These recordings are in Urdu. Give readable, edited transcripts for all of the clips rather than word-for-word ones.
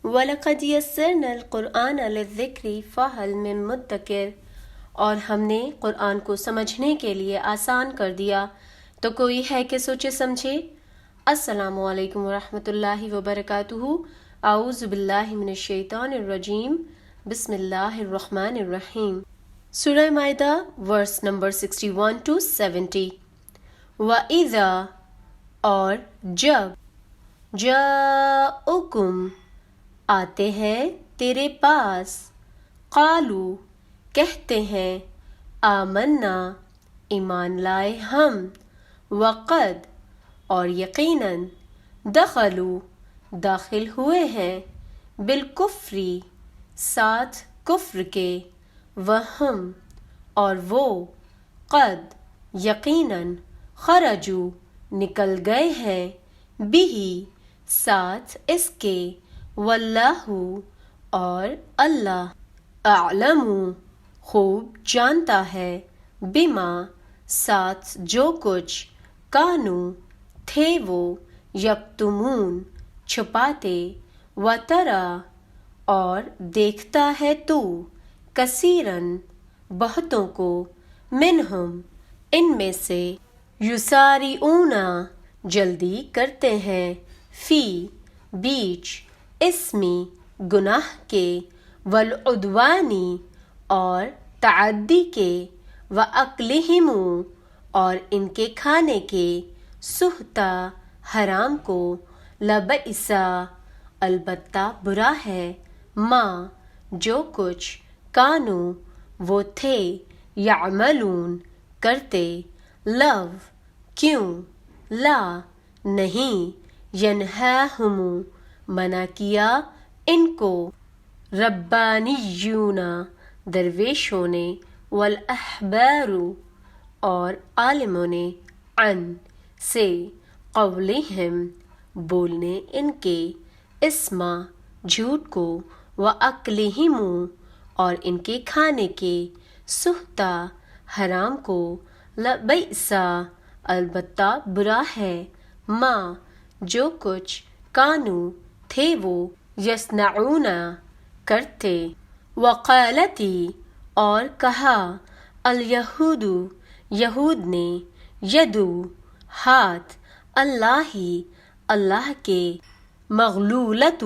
وَلَقَدْ يَسَّرْنَا الْقُرْآنَ لِلذِّكْرِ فَهَلْ مِن مُدَّكِرٍ، اور ہم نے قرآن کو سمجھنے کے لیے آسان کر دیا، تو کوئی ہے کہ سوچے سمجھے۔ السلام علیکم ورحمۃ اللہ وبرکاتہ۔ اعوذ باللہ من الشیطان الرجیم، بسم اللہ الرحمن الرحیم۔ سورہ مائدہ ورس نمبر 61 to 70۔ وَإِذَا، اور جب، جَاءُکُم، آتے ہیں تیرے پاس، قالو، کہتے ہیں، آمنا، ایمان لائے ہم، وقد، اور یقیناً، دخلوا، داخل ہوئے ہیں، بالکفری، ساتھ کفر کے، وہم، اور وہ، قد، یقیناً، خرجوا، نکل گئے ہیں، بہی، ساتھ اس کے، واللہ، اور اللہ، اعلم، خوب جانتا ہے، بما، ساتھ جو کچھ، کانو، تھے وہ، یکتمون، چھپاتے، وترا، اور دیکھتا ہے تو، کثیرن، بہتوں کو، منہم، ان میں سے، یسارعون، جلدی کرتے ہیں، فی، بیچ، اسمی، گناہ کے، والعدوانی، اور تعدی کے، وَأَكْلِهِمُ، اور ان کے کھانے کے، سُحْتَ، حرام کو، لَبَئِسَ، البتہ برا ہے، ما، جو کچھ، کانو، وہ تھے، یعملون، کرتے، لو، کیوں، لا، نہیں، ینہاہم، منع کیا ان کو، ربانیون، درویشوں نے، والاحبار، اور عالموں نے، عن، سے، قولہم، بولنے ان کے، اسما، جھوٹ کو، وَأَكْلِهِمُ، اور ان کے کھانے کے، سُحْتَ، حرام کو، لَبَئْسَ، البتہ برا ہے، ما، جو کچھ، کانو، تھے وہ، یصنعون، کرتے، وقالتی، اور کہا، الیہود، یہود نے، یدو، ہاتھ، اللہ، اللہ کے، مغلولۃ،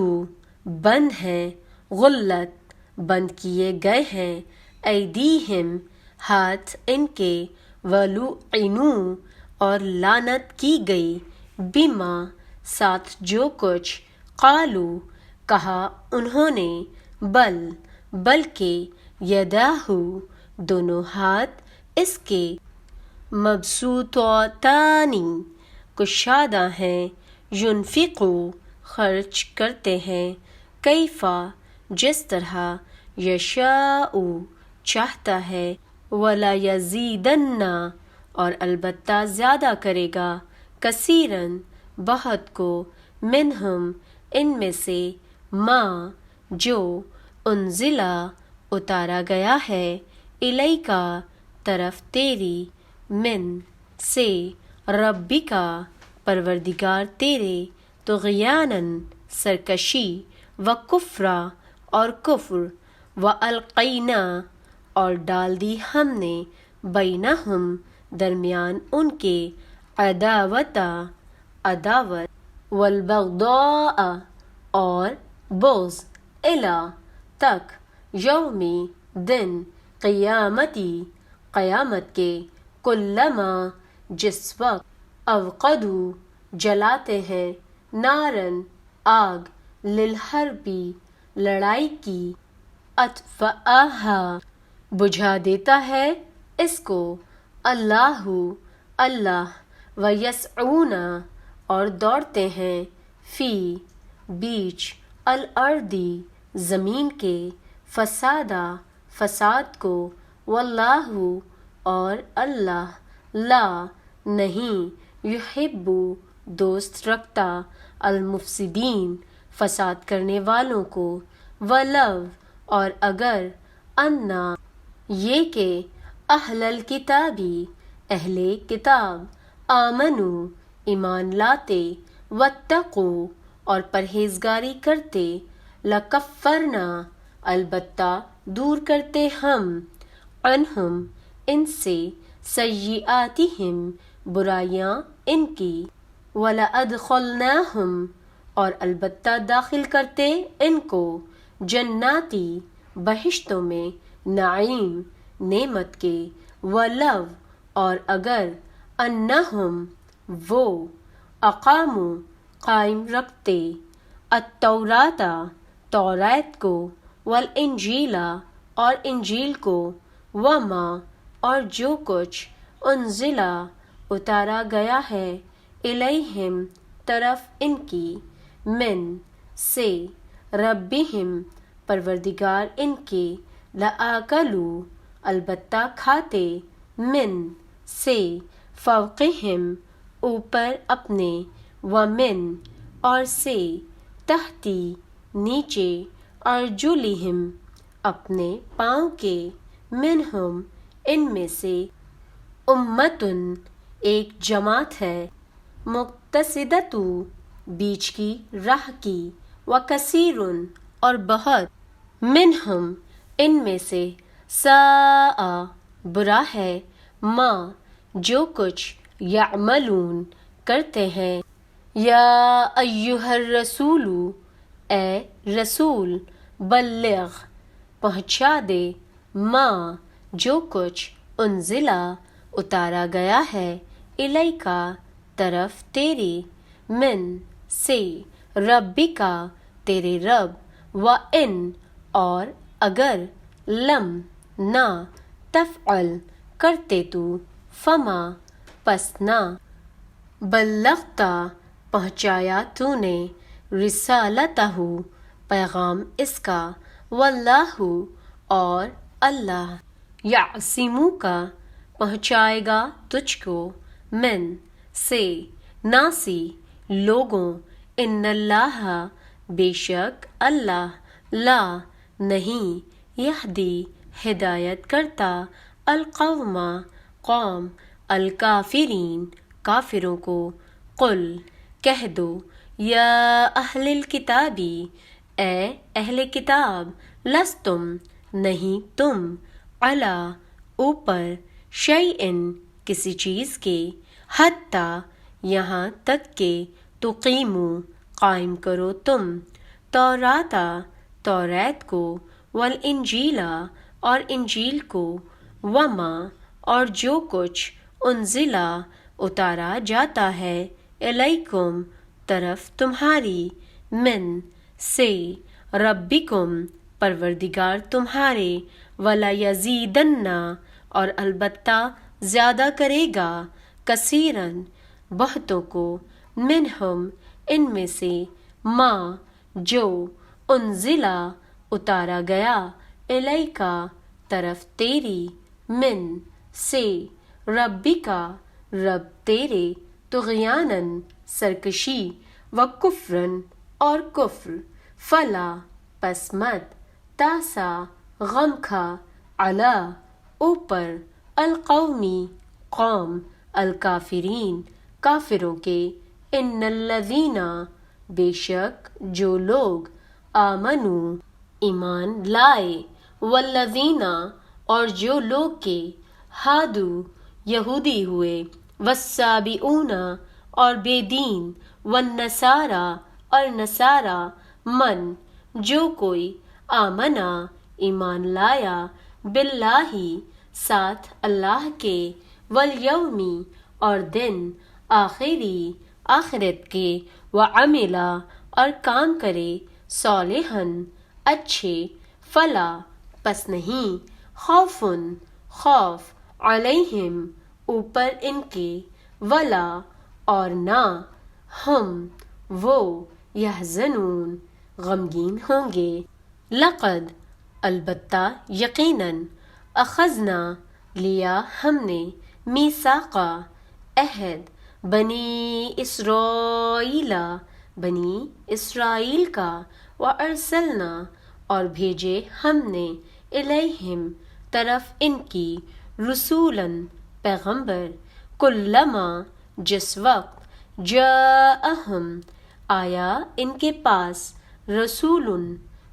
بند ہیں، غلت، بند کیے گئے ہیں، ایدیہم، ہاتھ ان کے، وَلُعِنُوا، اور لعنت کی گئی، بما، ساتھ جو کچھ، قالو، کہا انہوں نے، بلکہ، یداہ، دونوں ہاتھ اس کے، مبسوطتان، کشادہ ہیں، ینفقو، خرچ کرتے ہیں، کیفا، جس طرح، یشاء، چاہتا ہے، وَلَیَزِیدَنَّ، اور البتہ زیادہ کرے گا، کثیراً، بہت کو، منہم، ان میں سے، ما، جو، انزلہ، اتارا گیا ہے، الیکا، طرف تیری، من، سے، ربکا، پروردگار تیرے، طغیاناً، سرکشی، وکفرا، اور کفر، وَأَلْقَیْنَا، اور ڈال دی ہم نے، بینہم، درمیان ان کے، عداوت، عداوت، والبغضاء، اور بغض، الی، تک، یومی، دن، قیامتی، قیامت کے، کلما، جس وقت، اوقدوا، جلاتے ہیں، نارن، آگ، للحربی، لڑائی کی، اطفأہا، بجھا دیتا ہے اس کو، اللہ، اللہ، ویسعون، اور دوڑتے ہیں، فی، بیچ، الارضی، زمین کے، فسادا، فساد کو، واللہ، اور اللہ، لا، نہیں، یحب، دوست رکھتا، المفسدین، فساد کرنے والوں کو، ولو، اور اگر، انا، یہ کہ، اہل الکتابی، اہل کتاب، آمنو، ایمان لاتے، واتقوا، اور پرہیزگاری کرتے، لکفرنا البتہ دور کرتے ہم عنہم ان سے سیئاتہم برائیاں ان کی وَلَأَدْخَلْنَاهُمْ اور البتہ داخل کرتے ان کو جناتی بہشتوں میں نعیم نعمت کے وَلَوْ اور اگر انہم وہ اقاموا قائم رکھتے التوراۃ توریت کو والانجیل اور انجیل کو وما اور جو کچھ انزلا اتارا گیا ہے الیہم طرف ان کی من سے ربہم پروردگار ان کے لآکلوا البتہ کھاتے من سے فوقہم اوپر اپنے ومن اور سے تحتی نیچے ارجلہم اپنے پاؤں کے منہم ان میں سے امتن ایک جماعت ہے مقتصدۃ بیچ کی راہ کی وکثیر اور بہت منہم ان میں سے ساء برا ہے ما جو کچھ یعملون کرتے ہیں یا ایہا الرسول اے رسول بلغ پہنچا دے ما جو کچھ انزلا اتارا گیا ہے الیکا طرف تیری من سے ربکا تیرے رب وَإِن اور اگر لم نہ تفعل کرتے تو فما پس نہ بلغتا پہنچایا تو نے رسالتہ پیغام اس کا واللہ اور اللہ یعصمک پہنچائے گا تجھ کو من سے ناسی لوگوں ان اللہ بے شک اللہ لا نہیں یہدی ہدایت کرتا القوم قوم الکافرین کافروں کو قل کہہ دو یا اہل الکتابی اے اہل کتاب لستم نہیں تم علی اوپر شیئن کسی چیز کے حتیٰ یہاں تک کہ تقیموا قائم کرو تم توراتا توریت کو والانجیلا اور انجیل کو وما اور جو کچھ انزلا اتارا جاتا ہے الیکم طرف تمہاری من سے ربکم پروردگار تمہارے وَلَيَزِيدَنَّ اور البتہ زیادہ کرے گا کثیراً بہتوں کو منہم ان میں سے ما جو انزلا اتارا گیا الیکا طرف تیری من سے ربکا رب تیرے طغیاناً سرکشی وکفراً اور کفر فلا پس مت تاسا غم کھا علی اوپر القومی قوم الکافرین کافروں کے ان الذین بے شک جو لوگ آمنو ایمان لائے والذین اور جو لوگ کے ہادو یہودی ہوئے والسابئون اور بے دین والنصارى اور نصارى من جو کوئی آمنا ایمان لایا باللہ ساتھ اللہ کے والیومی اور دن آخری آخرت کے وعملا اور کام کرے صالحاً اچھے فلا پس نہیں خوفن خوف علیہم اوپر ان کے ولا اور نہ ہم وہ یحزنون غمگین ہوں گے لقد البتہ یقیناً اخذنا لیا ہم نے میثاقا عہد بنی اسرائیل بنی اسرائیل کا وارسلنا اور بھیجے ہم نے الیہم طرف ان کی رسولاً پیغمبر کلما جس وقت جاءہم آیا ان کے پاس رسول